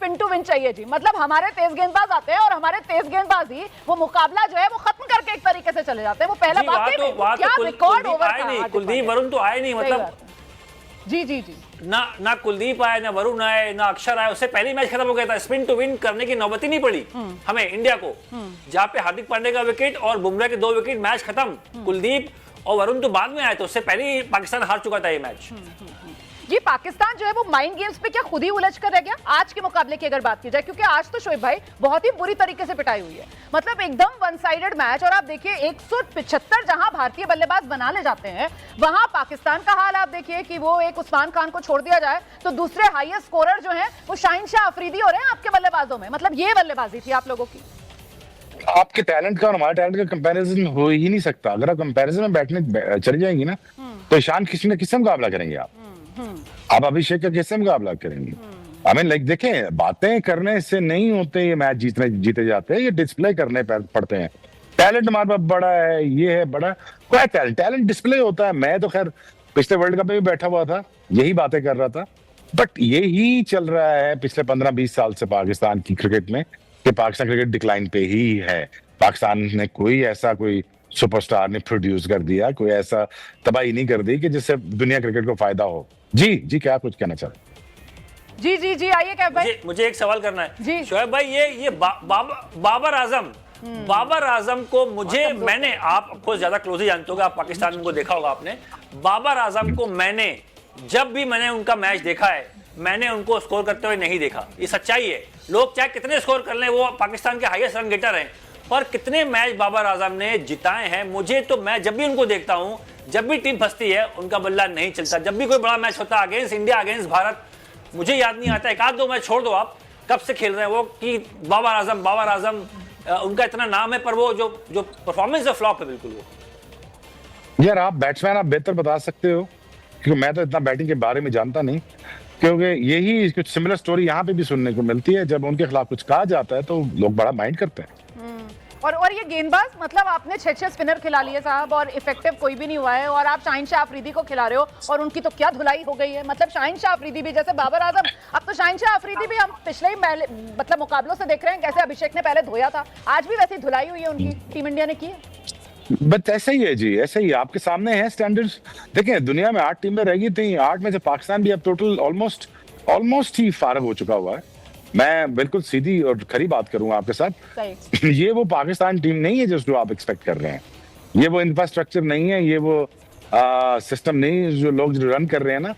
Spin to win चाहिए जी। मतलब हमारे तेज गेंदबाज आते हैं और हमारे तेज गेंदबाज ही वो मुकाबला जो है वो खत्म करके एक तरीके से चले जाते हैं। वो पहला क्या रिकॉर्ड ओवर था। कुलदीप वरुण तो आए नहीं, मतलब जी जी जी, ना कुलदीप आए, ना वरुण आए, ना अक्षर आए, उससे पहले मैच खत्म हो गया था। स्पिन टू विन करने की नौबत ही नहीं पड़ी हमें इंडिया को, जहां पे हार्दिक पांड्या का विकेट और बुमराह के 2 विकेट, मैच खत्म। कुलदीप और वरुण तो बाद में आए, तो उससे पहले ही पाकिस्तान हार चुका था ये मैच। ये पाकिस्तान जो है वो माइंड गेम्स पे क्या खुद ही उलझ कर रह गया आज के मुकाबले की अगर बात की जाए, क्योंकि आज तो शोएब भाई बहुत ही बुरी तरीके से पिटाई हुई है। मतलब एकदम वन साइडेड मैच। और आप देखिए 175 जहां भारतीय बल्लेबाज बना ले जाते हैं, वहां पाकिस्तान का हाल आप देखिए कि वो एक उस्मान खान को छोड़ दिया जाए तो दूसरे हाईएस्ट स्कोरर जो है वो शाहीन शाह अफरीदी हो रहे हैं आपके बल्लेबाजों में। मतलब ये बल्लेबाजी थी आप लोगों की। आपके टैलेंट का और हमारे टैलेंट का कंपैरिजन हो ही नहीं सकता। अगर आप कंपैरिजन में बैठने चली जाएंगी ना, तो ईशान किसी न किसी मुकाबला करेंगे आप अभिषेक का कैसे मुकाबला करेंगे? आई मीन लाइक देखें, बातें करने से नहीं होते ये मैच जीते जाते हैं, ये डिस्प्ले करने पड़ते हैं। टैलेंट हमारे पास बड़ा है, ये है बड़ा, क्या टैलेंट डिस्प्ले होता है। मैं तो खैर पिछले वर्ल्ड कप में भी बैठा हुआ था, यही बातें कर रहा था। बट यही चल रहा है पिछले 15-20 साल से पाकिस्तान की क्रिकेट में, कि पाकिस्तान क्रिकेट डिक्लाइन पे ही है। पाकिस्तान ने कोई सुपरस्टार ने प्रोड्यूस कर दिया, कोई ऐसा तबाही नहीं कर दी कि जिससे दुनिया क्रिकेट को फायदा हो। जी क्या कुछ कहना चाह रहे? जी आइए कैफ भाई। मुझे एक सवाल करना है जी शोएब भाई, ये बाबर आजम को मैंने, आप ऑफकोर्स ज्यादा क्लोजली जानते होगा, आप पाकिस्तान को देखा होगा आपने। बाबर आजम को जब भी मैंने उनका मैच देखा है, मैंने उनको स्कोर करते हुए नहीं देखा। ये सच्चाई है। लोग चाहे कितने स्कोर कर लें, वो पाकिस्तान के हाईएस्ट रन गेटर हैं, पर कितने मैच बाबर आजम ने जिताए हैं। मुझे तो, मैं जब भी उनको देखता हूं, जब भी टीम फंसती है उनका बल्ला नहीं चलता। जब भी कोई बड़ा मैच होता है अगेंस्ट इंडिया, अगेंस्ट भारत, मुझे याद नहीं आता, 1-2 मैच छोड़ दो आप, कब से खेल रहे हैं वो कि बाबर आजम उनका इतना नाम है, पर वो जो परफॉर्मेंस है फ्लॉप है बिल्कुल। वो यार आप बैट्समैन, आप बेहतर बता सकते हो, क्योंकि मैं तो इतना बैटिंग के बारे में जानता नहीं। क्योंकि यही कुछ सिमिलर स्टोरी यहाँ पे भी सुनने को मिलती है, जब उनके खिलाफ कुछ कहा जाता है तो लोग बड़ा माइंड करते हैं। और ये गेंदबाज, मतलब आपने 6 स्पिनर खिला लिए साहब और इफेक्टिव कोई भी नहीं हुआ है, और आप शाहीन शाह अफरीदी को खिला रहे हो और उनकी तो क्या धुलाई हो गई है। मतलब शाहीन शाह अफरीदी भी, जैसे बाबर आजम, अब तो शाहीन शाह अफरीदी भी हम पिछले ही मतलब मुकाबलों से देख रहे हैं कैसे अभिषेक ने पहले धोया था, आज भी वैसी धुलाई हुई है उनकी, टीम इंडिया ने की है। बट ऐसा ही है जी, ऐसा ही आपके सामने है स्टैंडर्ड्स। देखें दुनिया में 8 टीमें रह गई थी, 8 में से पाकिस्तान भी अब टोटल ऑलमोस्ट ही फारग हो चुका हुआ है। मैं बिल्कुल सीधी और खरी बात करूंगा आपके साथ। ये वो पाकिस्तान टीम नहीं है जो आप एक्सपेक्ट कर रहे हैं। ये वो इंफ्रास्ट्रक्चर नहीं है, ये वो सिस्टम नहीं है जो लोग रन कर रहे हैं ना।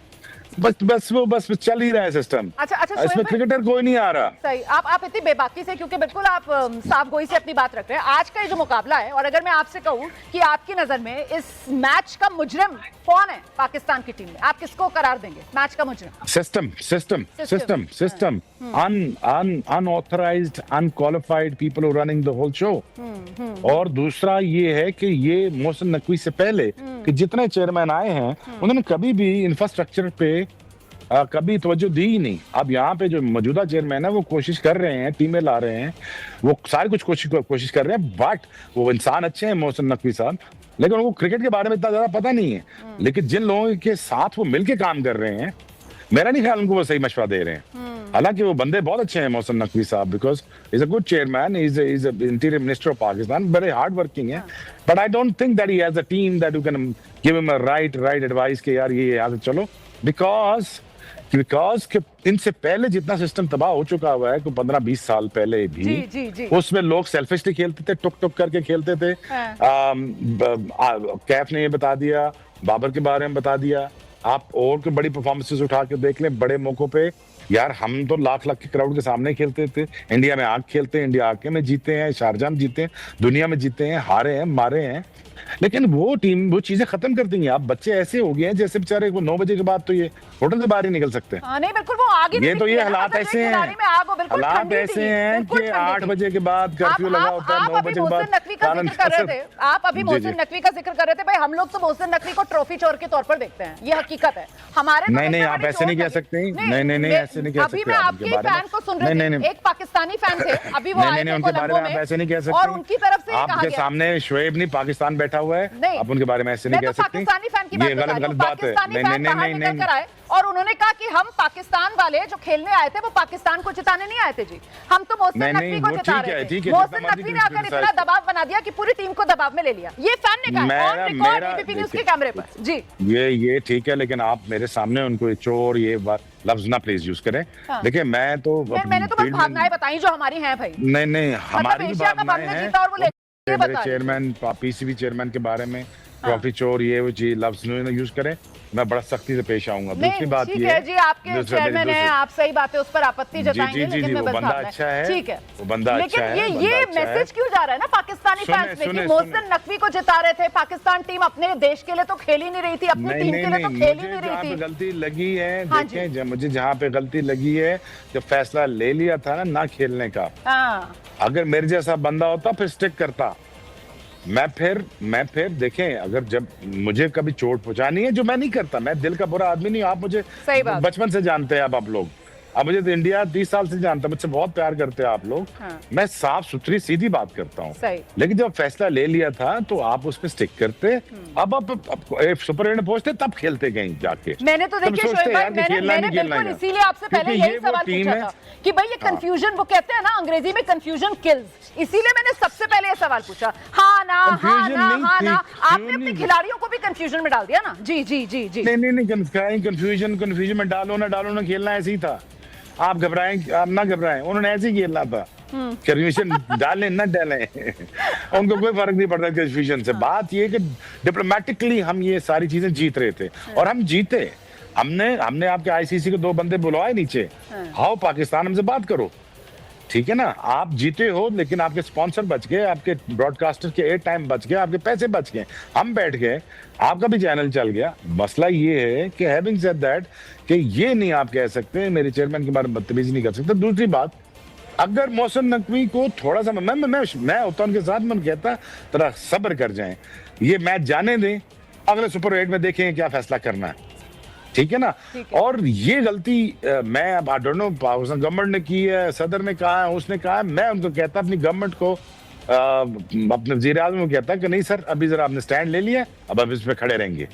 बस चल ही रहा है सिस्टम। अच्छा इसमें क्रिकेटर कोई नहीं आ रहा। सही, आप इतनी बेबाकी से, क्योंकि बिल्कुल आप साफ गोई से अपनी बात रख रहे हैं। आज का ये जो मुकाबला है, और अगर मैं आपसे कहूं कि आपकी नजर में इस मैच का मुजरिम कौन है पाकिस्तान की टीम में, आप किसको करार देंगे मैच का मुजरिम? System unauthorised, unqualified people who running the whole show. और दूसरा ये है कि ये मोहसिन नकवी से पहले कि जितने चेयरमैन आए हैं, उन्होंने कभी भी इंफ्रास्ट्रक्चर पे कभी तवज्जो दी ही नहीं। अब यहाँ पे जो मौजूदा चेयरमैन है वो कोशिश कर रहे हैं, टीमें ला रहे हैं, वो सारे कुछ कोशिश कर रहे हैं। बट वो इंसान अच्छे हैं मोहसिन नकवी साहब, लेकिन उनको क्रिकेट के बारे में इतना ज्यादा पता नहीं है। लेकिन जिन लोगों के साथ वो मिलके काम कर रहे हैं, मेरा नहीं ख्याल उनको वो सही मशवरा दे रहे हैं। हालांकि वो बंदे बहुत अच्छे हैं मोहसिन नकवी साहब, because is a good chairman, is interior minister of Pakistan, very hard working है। But I don't think that he has a team that you can give him a right advice कि यार ये यहाँ से चलो। बिकॉज इनसे पहले जितना सिस्टम तबाह हो चुका हुआ है, 15-20 साल पहले भी, जी। उसमें लोग सेल्फिशली खेलते थे, टुक करके खेलते थे। कैफ ने ये बता दिया, बाबर के बारे में बता दिया। आप और कोई बड़ी परफॉर्मेंसेस उठा के देख लें बड़े मौकों पे, यार हम तो लाख के क्राउड के सामने खेलते थे। इंडिया में आके खेलते हैं, इंडिया आके में जीते हैं, शारजाह में जीते हैं, दुनिया में जीते हैं, हारे हैं, मारे हैं। लेकिन वो टीम वो चीजें खत्म कर देंगे। आप बच्चे ऐसे हो गए हैं जैसे बेचारे वो 9 बजे के बाद तो ये होटल से बाहर ही निकल सकते हैं। नहीं बिल्कुल, वो आगे ये तो ये हालात ऐसे हैं, हालात ऐसे हैं कि 8 बजे के बाद कर्फ्यू लगा होता है, 9 बजे के बाद। आप अभी मोहसिन नकवी का जिक्र कर रहे थे। भाई हम लोग तो मोहसिन नकवी को ट्रॉफी चोर के तौर पर देखते हैं, ये हकीकत है हमारे। नहीं आप ऐसे नहीं कह सकते। नहीं ऐसे नहीं कह सकते। अभी मैं आपके फैन को सुन रही थी, एक पाकिस्तानी फैन थे, अभी वो आए थे उनके बारे में आप ऐसे नहीं कह सकते। और उनकी तरफ से आपके सामने शोएब नहीं, पाकिस्तान बैठा हुआ है, आप उनके बारे में ऐसे नहीं कह सकते। पाकिस्तानी फैन की बात, ये गलत बात है। नहीं और उन्होंने कहा कि हम पाकिस्तान वाले जो खेलने आए थे वो पाकिस्तान को जिताने नहीं आए थे जी, हम तो मोहसिन नहीं, नकवी को वो जिता ठीक है, रहे थे। ठीक है, मोहसिन जितना नकवी ने मर्जी आकर इतना criticize दबाव बना दिया कि पूरी टीम को दबाव में ले लिया। ये फैन ने कहा ऑन रिकॉर्ड एबीपी न्यूज के कैमरे पर जी। ये ठीक है, लेकिन आप मेरे सामने उनको चोर ये लफ्ज ना प्लीज यूज करें। हाँ। देखिए मैं तो मैंने तो बस भावनाएं बताई जो हमारी हैं भाई। नहीं हमारी भी एशिया कप भावनाएं हमने हैं। जीता और वो लेके मेरे बता रहे। चेयरमैन पीसीबी चेयरमैन के बारे में ट्रॉफी चोर ये वो जी लफ्ज यूज करें, मैं बड़ा सख्ती से पेश आऊंगा। दूसरी बात ठीक ये है जी, आपके चेयरमैन हैं, आप सही बात है, उस पर आपत्ति जताएंगे, लेकिन मैं वो बस बंदा भावनाएं- अच्छा है, ठीक है, वो बंदा लेकिन अच्छा है, ये बंदा अच्छा है। मैसेज क्यों जा रहा है ना पाकिस्तानी सुने, फैंस में कि सुने, मोहसिन सुने। नकवी को जिता रहे थे, पाकिस्तान टीम अपने देश के लिए तो खेल ही नहीं रही थी, अपनी टीम के लिए तो खेल ही नहीं मुझे जहाँ रही पे थी। गलती लगी है, हाँ देखें मुझे जहाँ पे गलती लगी है, जब फैसला ले लिया था ना खेलने का, हाँ अगर मेरे जैसा बंदा होता फिर स्टिक करता। मैं फिर देखें, अगर जब मुझे कभी चोट पहुंचानी है, जो मैं नहीं करता, मैं दिल का बुरा आदमी नहीं, आप मुझे सही बात। बचपन से जानते हैं, अब आप लोग, अब मुझे तो इंडिया 30 साल से जानता है, मुझसे बहुत प्यार करते हैं आप लोग। हाँ। मैं साफ सुथरी सीधी बात करता हूँ, सही। लेकिन जब फैसला ले लिया था तो आप उस पर स्टिक करते। अब सुपर 8 में पहुंचते तब खेलते कहीं जाके। मैंने तो तब देखिए सोचते शोएब भाई, यार कि खेलना मैंने नहीं खेलना बिल्कुल है। इसीलिए आपसे पहले क्योंकि यही ये वो सवाल टीम पूछा है। था कि भाई ये कंफ्यूजन, वो कहते हैं ना अंग्रेजी में कंफ्यूजन किल्स, इसीलिए मैंने सबसे पहले ये सवाल पूछा। हाँ ना हाँ Confusion ना नहीं हाँ थी, ना, आपने क्यों अपने नहीं? खिलाड़ियों को भी कंफ्यूजन में डाल दिया ना। जी जी जी जी। नहीं कंफ्यूजन में डालो ना खेलना ऐसे ही था। आप घबराएं, आप ना घबराएं, उन्होंने ऐसे ही खेलना था। कंफ्यूजन डालें ना डालें उनको कोई फर्क नहीं पड़ता कंफ्यूजन से। बात ये कि डिप्लोमेटिकली हम ये सारी चीजें जीत रहे थे और हम जीते। हमने आपके आईसीसी के 2 बंदे बुलवाए नीचे, आओ पाकिस्तान हमसे बात करो, ठीक है ना। आप जीते हो, लेकिन आपके स्पॉन्सर बच गए, आपके ब्रॉडकास्टर के एयर टाइम बच गए, आपके पैसे बच गए, हम बैठ गए, आपका भी चैनल चल गया। मसला ये है कि हैविंग सेड दैट, कि ये नहीं आप कह सकते मेरे चेयरमैन के बारे में बदतमीजी नहीं कर सकते। दूसरी बात, अगर मोहसिन नकवी को थोड़ा सा मैं होता उनके साथ, मैं कहता थोड़ा सब्र कर जाएं, ये मैच जाने दें, अगले सुपर 8 में देखेंगे क्या फैसला करना है, ठीक है ना। और ये गलती मैं अब I don't know Pakistan government ने की है, सदर ने कहा है, उसने कहा है, मैं उनको कहता अपनी गवर्नमेंट को, अपने वज़ीर आज़म को कहता कि नहीं सर, अभी जरा आपने स्टैंड ले लिया, अब इस पे खड़े रहेंगे।